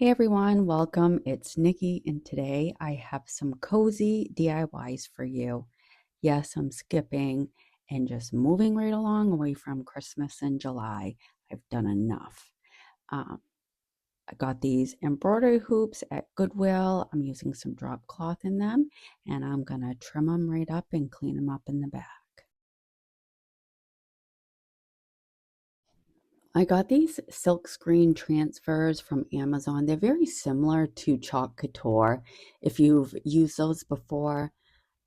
Hey everyone, welcome. It's Nikki, and today I have some cozy DIYs for you. Yes, I'm skipping and just moving right along away from Christmas in July. I've done enough. Um, I got these embroidery hoops at Goodwill. I'm using some drop cloth in them, and I'm gonna trim them right up and clean them up in the back. I got these Silkscreen transfers from Amazon. They're very similar to Chalk Couture. If you've used those before,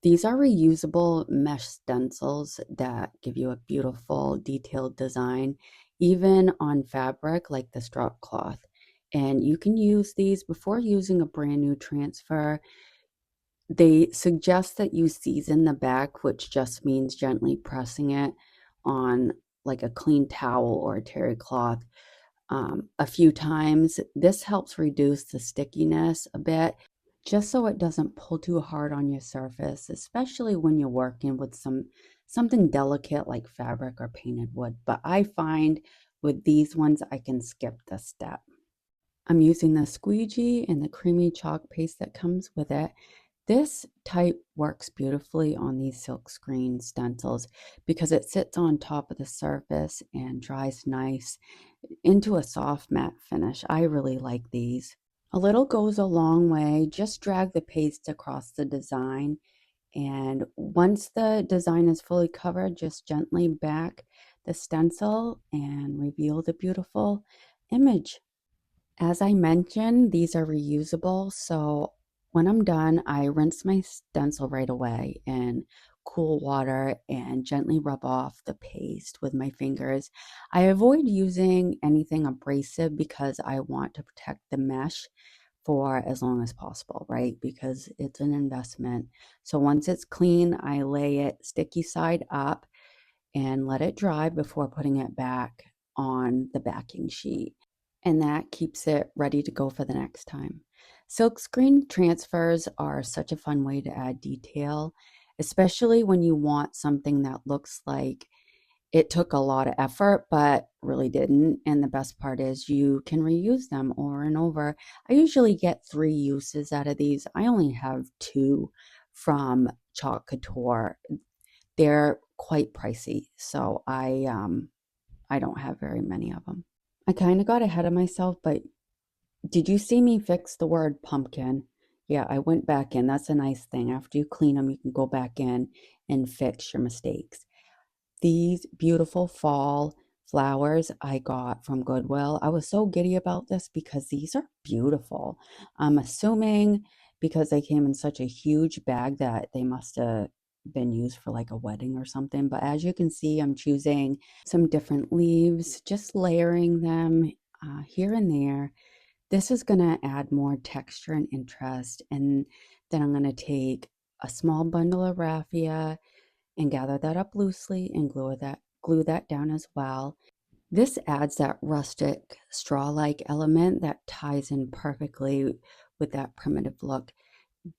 these are reusable mesh stencils that give you a beautiful detailed design, even on fabric like this drop cloth. And you can use these before using a brand new transfer. They suggest that you season the back, which just means gently pressing it on like a clean towel or a terry cloth a few times. This helps reduce the stickiness a bit, just so it doesn't pull too hard on your surface, especially when you're working with something delicate like fabric or painted wood. But I find with these ones, I can skip this step. I'm using the squeegee and the creamy chalk paste that comes with it. This type works beautifully on these silkscreen stencils because it sits on top of the surface and dries nice into a soft matte finish. I really like these. A little goes a long way. Just drag the paste across the design, and once the design is fully covered, just gently back the stencil and reveal the beautiful image. As I mentioned, these are reusable, so when I'm done, I rinse my stencil right away in cool water and gently rub off the paste with my fingers. I avoid using anything abrasive because I want to protect the mesh for as long as possible, right? Because it's an investment. So once it's clean, I lay it sticky side up and let it dry before putting it back on the backing sheet. And that keeps it ready to go for the next time. Silkscreen transfers are such a fun way to add detail, especially when you want something that looks like it took a lot of effort, but really didn't. And the best part is you can reuse them over and over. I usually get 3 uses out of these. I only have 2 from Chalk Couture. They're quite pricey, so I don't have very many of them. I kind of got ahead of myself, but did you see me fix the word pumpkin? Yeah, I went back in. That's a nice thing. After you clean them, you can go back in and fix your mistakes. These beautiful fall flowers I got from Goodwill. I was so giddy about this because these are beautiful. I'm assuming because they came in such a huge bag that they must have been used for like a wedding or something. But as you can see, I'm choosing some different leaves, just layering them here and there. This is going to add more texture and interest. And then I'm going to take a small bundle of raffia and gather that up loosely and glue that down as well. This adds that rustic straw-like element that ties in perfectly with that primitive look.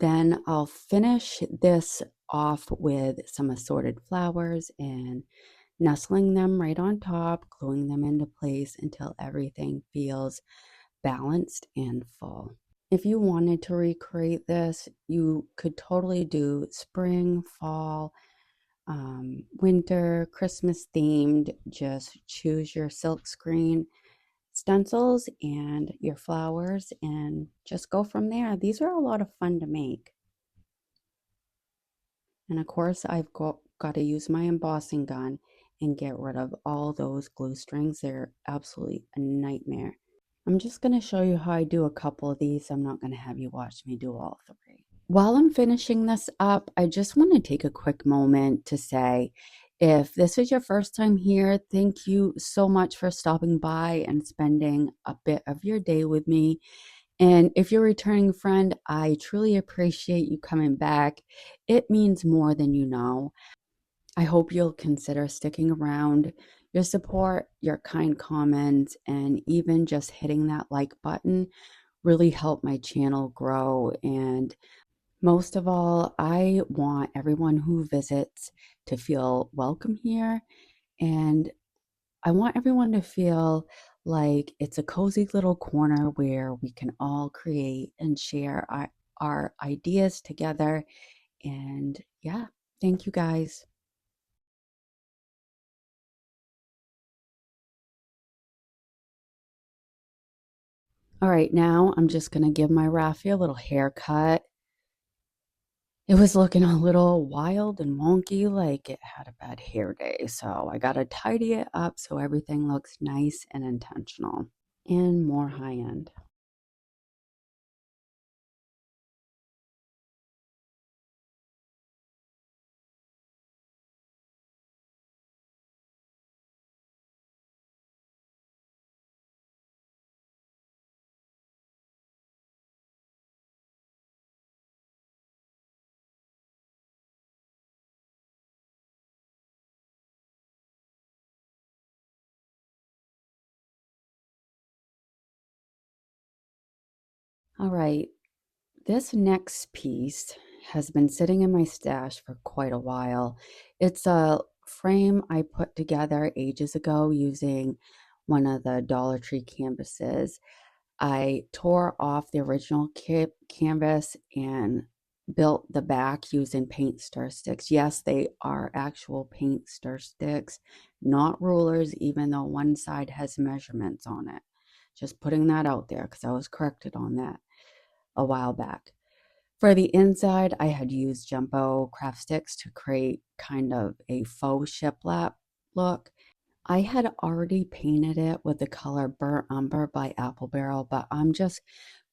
Then I'll finish this off with some assorted flowers and nestling them right on top, gluing them into place until everything feels balanced and full. If you wanted to recreate this, you could totally do spring, fall, winter, Christmas themed. Just choose your silkscreen stencils and your flowers and just go from there. These are a lot of fun to make. And of course, I've got to use my embossing gun and get rid of all those glue strings. They're absolutely a nightmare. I'm just going to show you how I do a couple of these. I'm not going to have you watch me do all 3. While I'm finishing this up, I just want to take a quick moment to say, if this is your first time here, thank you so much for stopping by and spending a bit of your day with me. And if you're a returning friend, I truly appreciate you coming back. It means more than you know. I hope you'll consider sticking around. Your support, your kind comments, and even just hitting that like button really help my channel grow. And most of all, I want everyone who visits to feel welcome here, and I want everyone to feel like it's a cozy little corner where we can all create and share our ideas together. And yeah, thank you guys. All right, now I'm just going to give my Raffy a little haircut. It was looking a little wild and wonky, like it had a bad hair day. So I got to tidy it up so everything looks nice and intentional and more high end. All right, this next piece has been sitting in my stash for quite a while. It's a frame I put together ages ago using one of the Dollar Tree canvases. I tore off the original canvas and built the back using paint stir sticks. Yes, they are actual paint stir sticks, not rulers, even though one side has measurements on it. Just putting that out there because I was corrected on that a while back. For the inside, I had used jumbo craft sticks to create kind of a faux shiplap look. I had already painted it with the color Burnt Umber by Applebarrel, but I'm just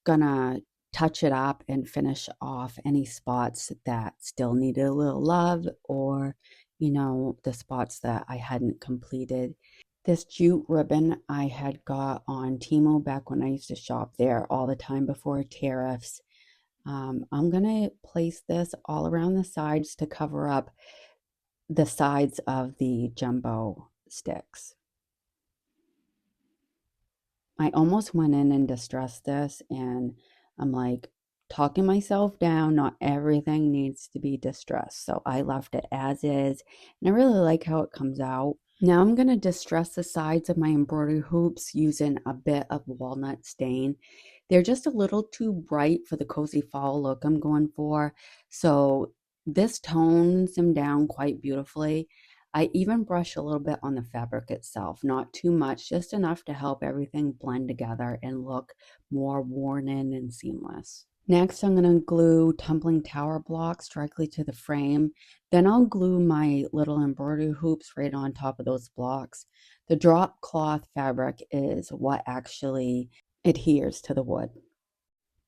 gonna touch it up and finish off any spots that still needed a little love, or, the spots that I hadn't completed. This jute ribbon I had got on Temu back when I used to shop there all the time before tariffs. I'm gonna place this all around the sides to cover up the sides of the jumbo sticks. I almost went in and distressed this, and I'm like talking myself down. Not everything needs to be distressed. So I left it as is, and I really like how it comes out. Now I'm going to distress the sides of my embroidery hoops using a bit of walnut stain. They're just a little too bright for the cozy fall look I'm going for. So this tones them down quite beautifully. I even brush a little bit on the fabric itself, not too much, just enough to help everything blend together and look more worn in and seamless. Next, I'm going to glue tumbling tower blocks directly to the frame. Then I'll glue my little embroidery hoops right on top of those blocks. The drop cloth fabric is what actually adheres to the wood.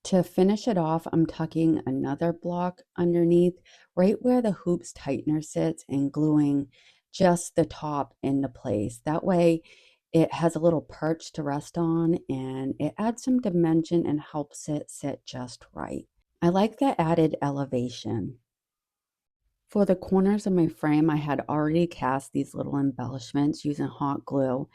To finish it off, I'm tucking another block underneath right where the hoops tightener sits and gluing just the top into place. That way it has a little perch to rest on and it adds some dimension and helps it sit just right. I like the added elevation. For the corners of my frame, I had already cast these little embellishments using hot glue.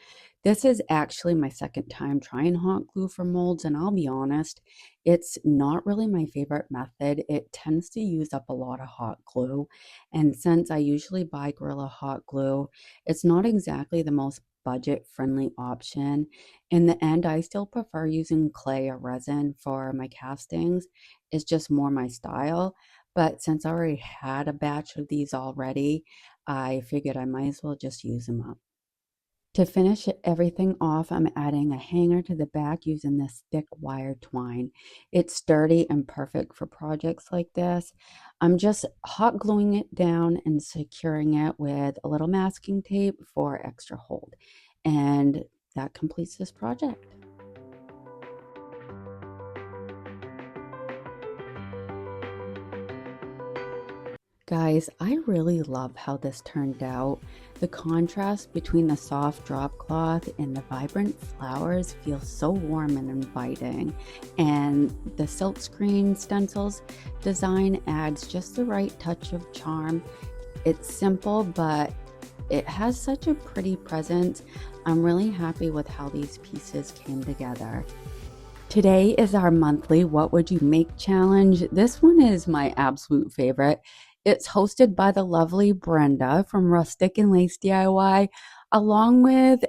This is actually my second time trying hot glue for molds, and I'll be honest, it's not really my favorite method. It tends to use up a lot of hot glue, and since I usually buy Gorilla hot glue, it's not exactly the most budget-friendly option. In the end, I still prefer using clay or resin for my castings. It's just more my style. But since I already had a batch of these already, I figured I might as well just use them up. To finish everything off, I'm adding a hanger to the back using this thick wire twine. It's sturdy and perfect for projects like this. I'm just hot gluing it down and securing it with a little masking tape for extra hold. And that completes this project. Guys, I really love how this turned out. The contrast between the soft drop cloth and the vibrant flowers feels so warm and inviting. And the silkscreen stencils design adds just the right touch of charm. It's simple, but it has such a pretty presence. I'm really happy with how these pieces came together. Today is our monthly What Would You Make challenge. This one is my absolute favorite. It's hosted by the lovely Brenda from Rustic and Lace DIY, along with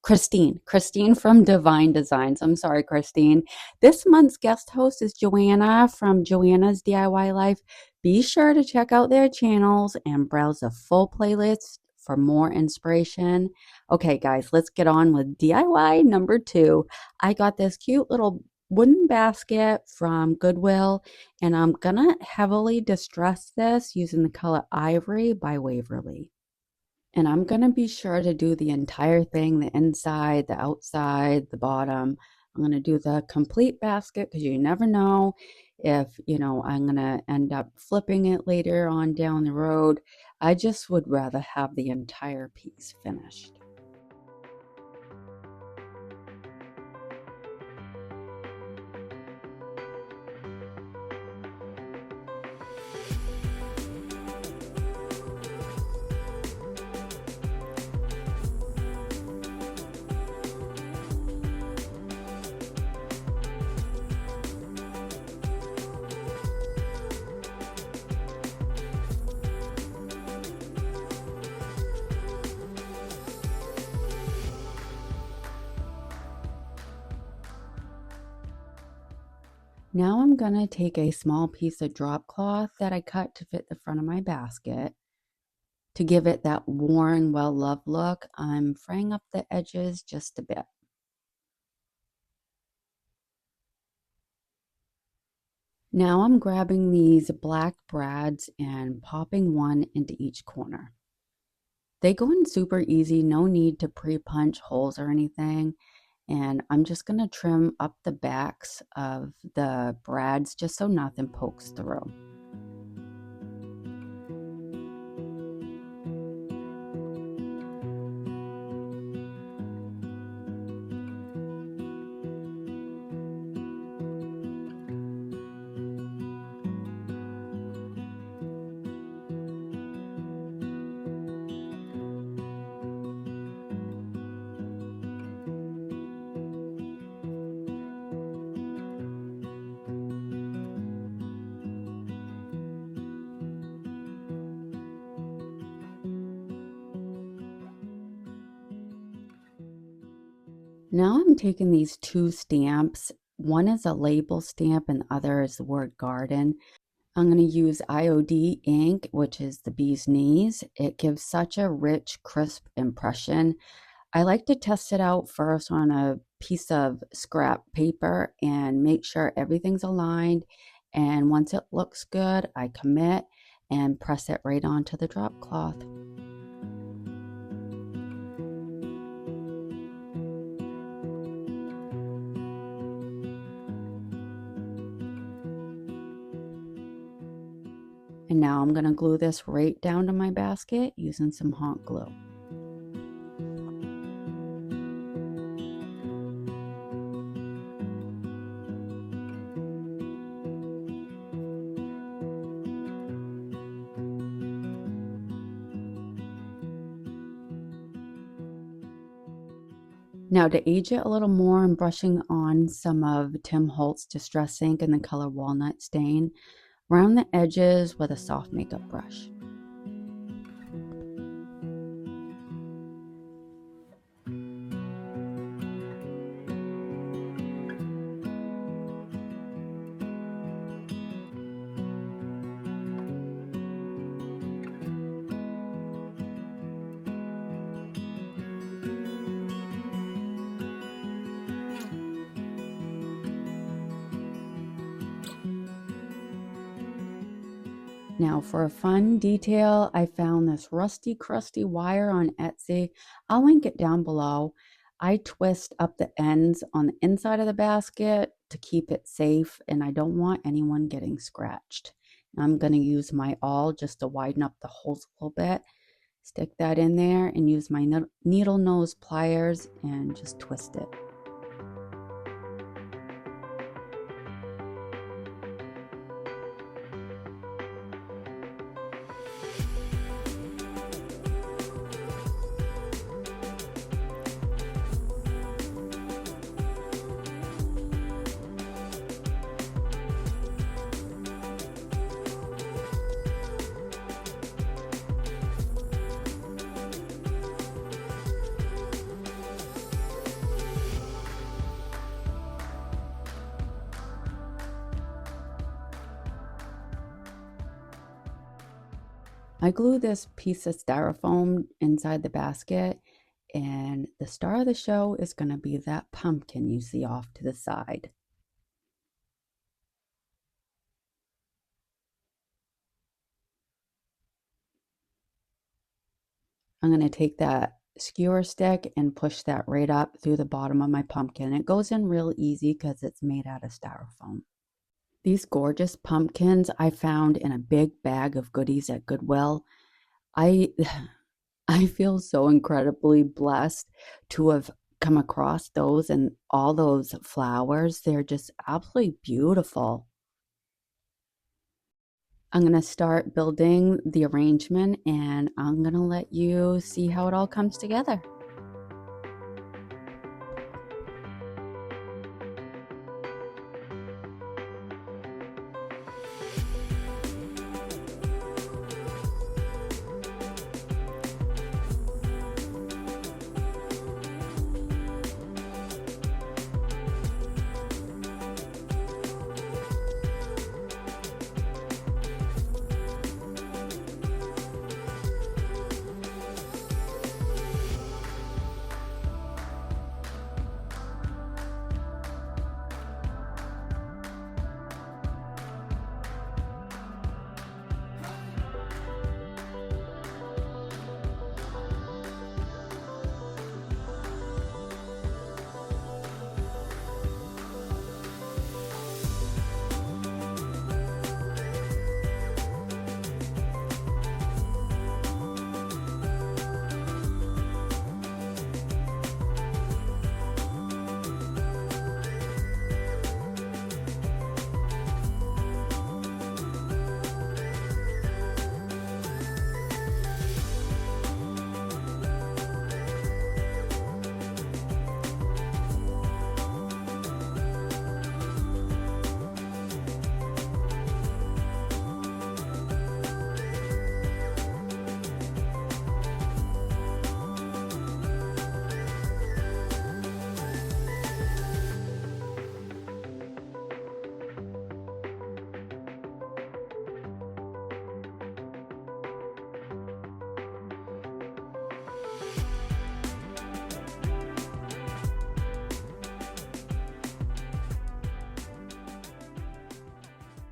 Christine from Divine Designs. I'm sorry, Christine. This month's guest host is Joanna from Joanna's DIY Life. Be sure to check out their channels and browse the full playlist for more inspiration. Okay, guys, let's get on with DIY number 2. I got this cute little wooden basket from Goodwill, and I'm gonna heavily distress this using the color Ivory by Waverly. And I'm going to be sure to do the entire thing, the inside, the outside, the bottom. I'm going to do the complete basket because you never know if, I'm going to end up flipping it later on down the road. I just would rather have the entire piece finished. Now I'm going to take a small piece of drop cloth that I cut to fit the front of my basket. To give it that worn, well-loved look, I'm fraying up the edges just a bit. Now I'm grabbing these black brads and popping one into each corner. They go in super easy, no need to pre-punch holes or anything. And I'm just going to trim up the backs of the brads just so nothing pokes through. Now I'm taking these 2 stamps. One is a label stamp and the other is the word garden. I'm going to use IOD ink, which is the bee's knees. It gives such a rich, crisp impression. I like to test it out first on a piece of scrap paper and make sure everything's aligned. And once it looks good, I commit and press it right onto the drop cloth. And now I'm going to glue this right down to my basket using some hot glue. Now to age it a little more, I'm brushing on some of Tim Holtz Distress ink in the color Walnut Stain around the edges with a soft makeup brush. Now for a fun detail, I found this rusty, crusty wire on Etsy. I'll link it down below. I twist up the ends on the inside of the basket to keep it safe, and I don't want anyone getting scratched. I'm going to use my awl just to widen up the holes a little bit. Stick that in there and use my needle nose pliers and just twist it. I glue this piece of styrofoam inside the basket, and the star of the show is going to be that pumpkin you see off to the side. I'm going to take that skewer stick and push that right up through the bottom of my pumpkin. It goes in real easy because it's made out of styrofoam. These gorgeous pumpkins I found in a big bag of goodies at Goodwill. I I feel so incredibly blessed to have come across those and all those flowers. They're just absolutely beautiful. I'm going to start building the arrangement and I'm going to let you see how it all comes together.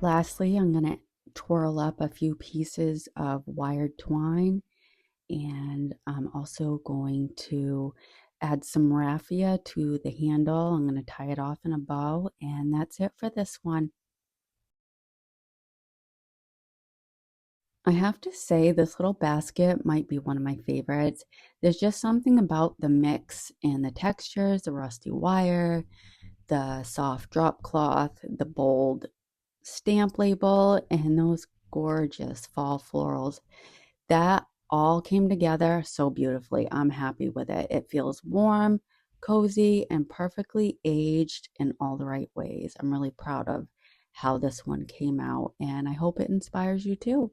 Lastly, I'm going to twirl up a few pieces of wired twine, and I'm also going to add some raffia to the handle. I'm going to tie it off in a bow, and that's it for this one. I have to say this little basket might be one of my favorites. There's just something about the mix and the textures, the rusty wire, the soft drop cloth, the bold stamp label, and those gorgeous fall florals. That all came together so beautifully. I'm happy with it. It feels warm, cozy, and perfectly aged in all the right ways. I'm really proud of how this one came out, and I hope it inspires you too.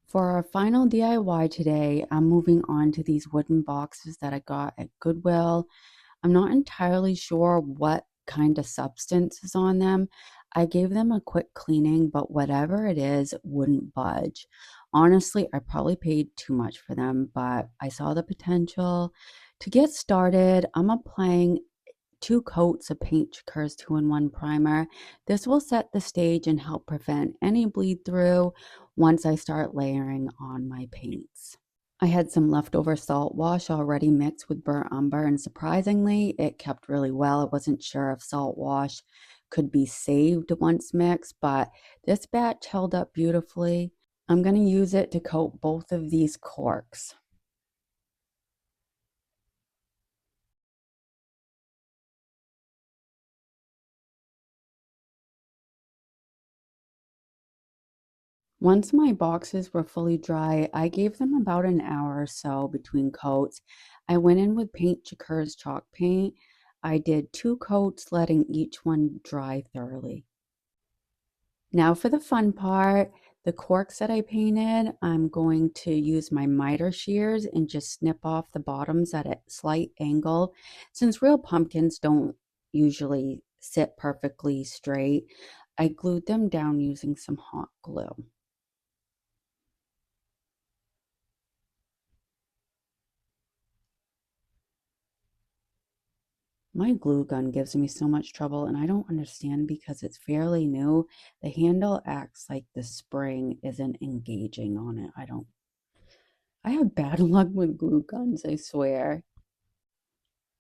For our final DIY today, I'm moving on to these wooden boxes that I got at Goodwill. I'm not entirely sure what kind of substance is on them. I gave them a quick cleaning, but whatever it is, it wouldn't budge. Honestly, I probably paid too much for them, but I saw the potential. To get started, I'm applying 2 coats of Paint Chicore's 2-in-1 primer. This will set the stage and help prevent any bleed through once I start layering on my paints. I had some leftover salt wash already mixed with burnt umber, and surprisingly, it kept really well. I wasn't sure if salt wash could be saved once mixed, but this batch held up beautifully. I'm going to use it to coat both of these corks. Once my boxes were fully dry, I gave them about an hour or so between coats. I went in with Paint Chicore's chalk paint. I did 2 coats, letting each one dry thoroughly. Now for the fun part. The corks that I painted, I'm going to use my miter shears and just snip off the bottoms at a slight angle. Since real pumpkins don't usually sit perfectly straight, I glued them down using some hot glue. My glue gun gives me so much trouble, and I don't understand because it's fairly new. The handle acts like the spring isn't engaging on it. I have bad luck with glue guns, I swear.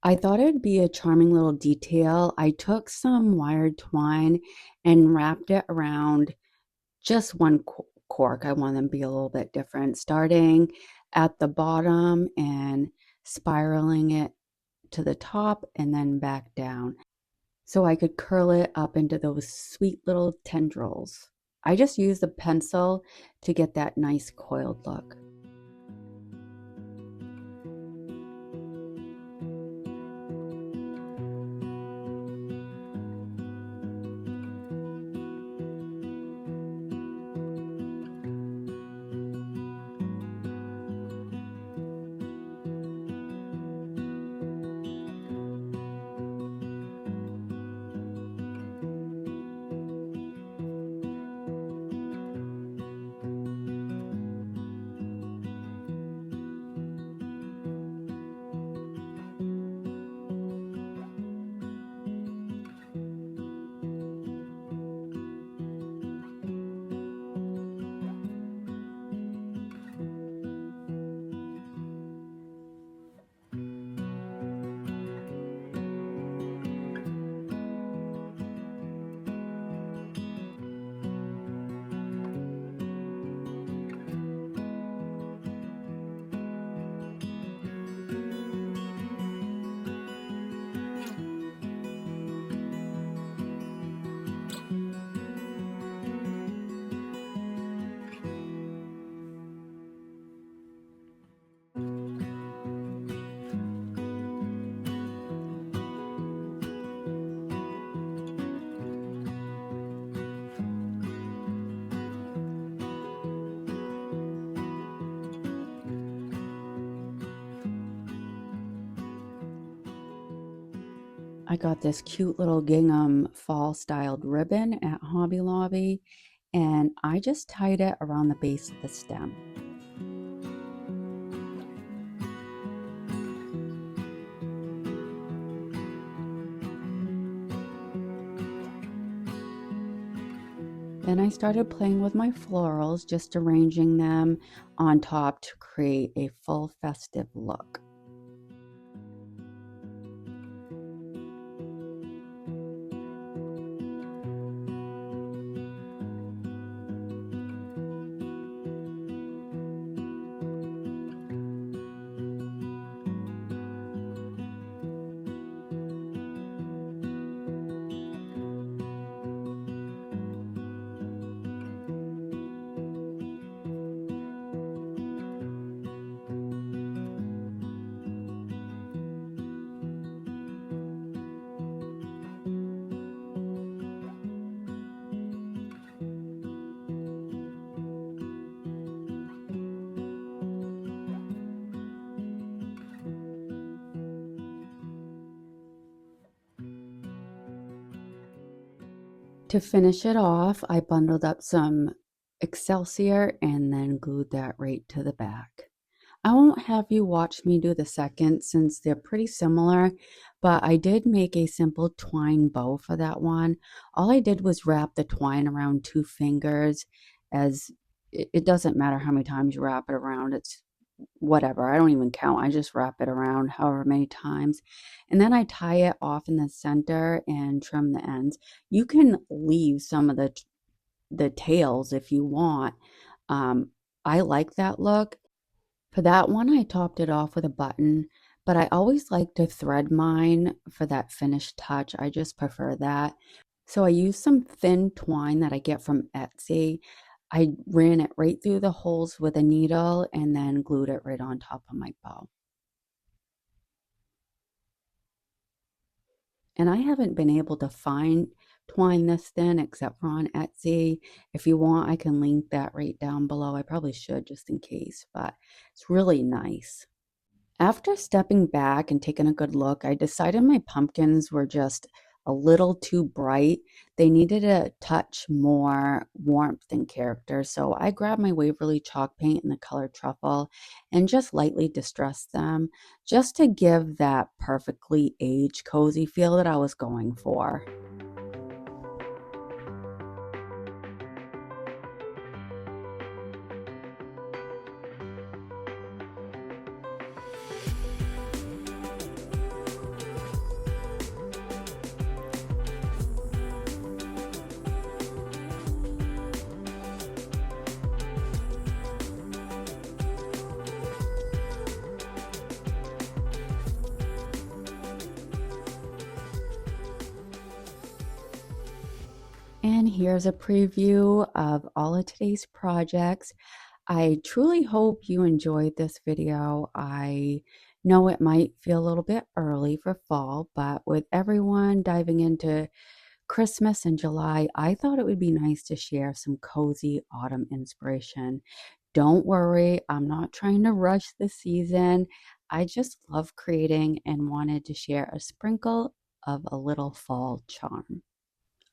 I thought it'd be a charming little detail. I took some wired twine and wrapped it around just one cork. I want them to be a little bit different, starting at the bottom and spiraling it to the top and then back down so I could curl it up into those sweet little tendrils. I just used a pencil to get that nice coiled look. I got this cute little gingham fall styled ribbon at Hobby Lobby, and I just tied it around the base of the stem. Then I started playing with my florals, just arranging them on top to create a full festive look. To finish it off, I bundled up some Excelsior and then glued that right to the back. I won't have you watch me do the second since they're pretty similar, but I did make a simple twine bow for that one. All I did was wrap the twine around 2 fingers, as it doesn't matter how many times you wrap it around. It's whatever. I don't even count. I just wrap it around however many times. And then I tie it off in the center and trim the ends. You can leave some of the tails if you want. I like that look. For that one, I topped it off with a button, but I always like to thread mine for that finished touch. I just prefer that. So I used some thin twine that I get from Etsy. I ran it right through the holes with a needle and then glued it right on top of my bow. And I haven't been able to find twine this thin except for on Etsy. If you want, I can link that right down below. I probably should just in case, but it's really nice. After stepping back and taking a good look, I decided my pumpkins were just a little too bright. They needed a touch more warmth and character, so I grabbed my Waverly chalk paint in the color Truffle and just lightly distressed them just to give that perfectly aged, cozy feel that I was going for. And here's a preview of all of today's projects. I truly hope you enjoyed this video. I know it might feel a little bit early for fall, but with everyone diving into Christmas in July, I thought it would be nice to share some cozy autumn inspiration. Don't worry, I'm not trying to rush the season. I just love creating and wanted to share a sprinkle of a little fall charm.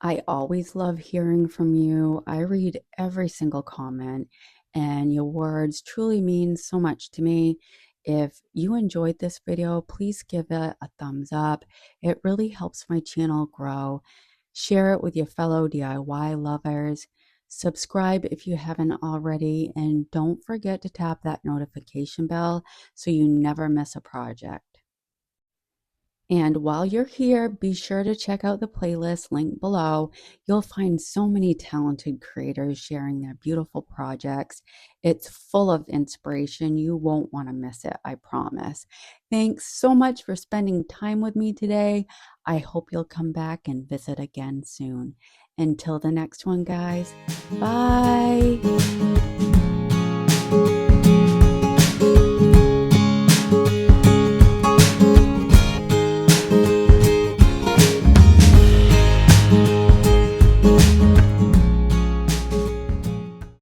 I always love hearing from you. I read every single comment, and your words truly mean so much to me. If you enjoyed this video, please give it a thumbs up. It really helps my channel grow. Share it with your fellow DIY lovers. Subscribe if you haven't already, and don't forget to tap that notification bell so you never miss a project. And while you're here, be sure to check out the playlist linked below. You'll find so many talented creators sharing their beautiful projects. It's full of inspiration. You won't want to miss it, I promise. Thanks so much for spending time with me today. I hope you'll come back and visit again soon. Until the next one, guys, bye.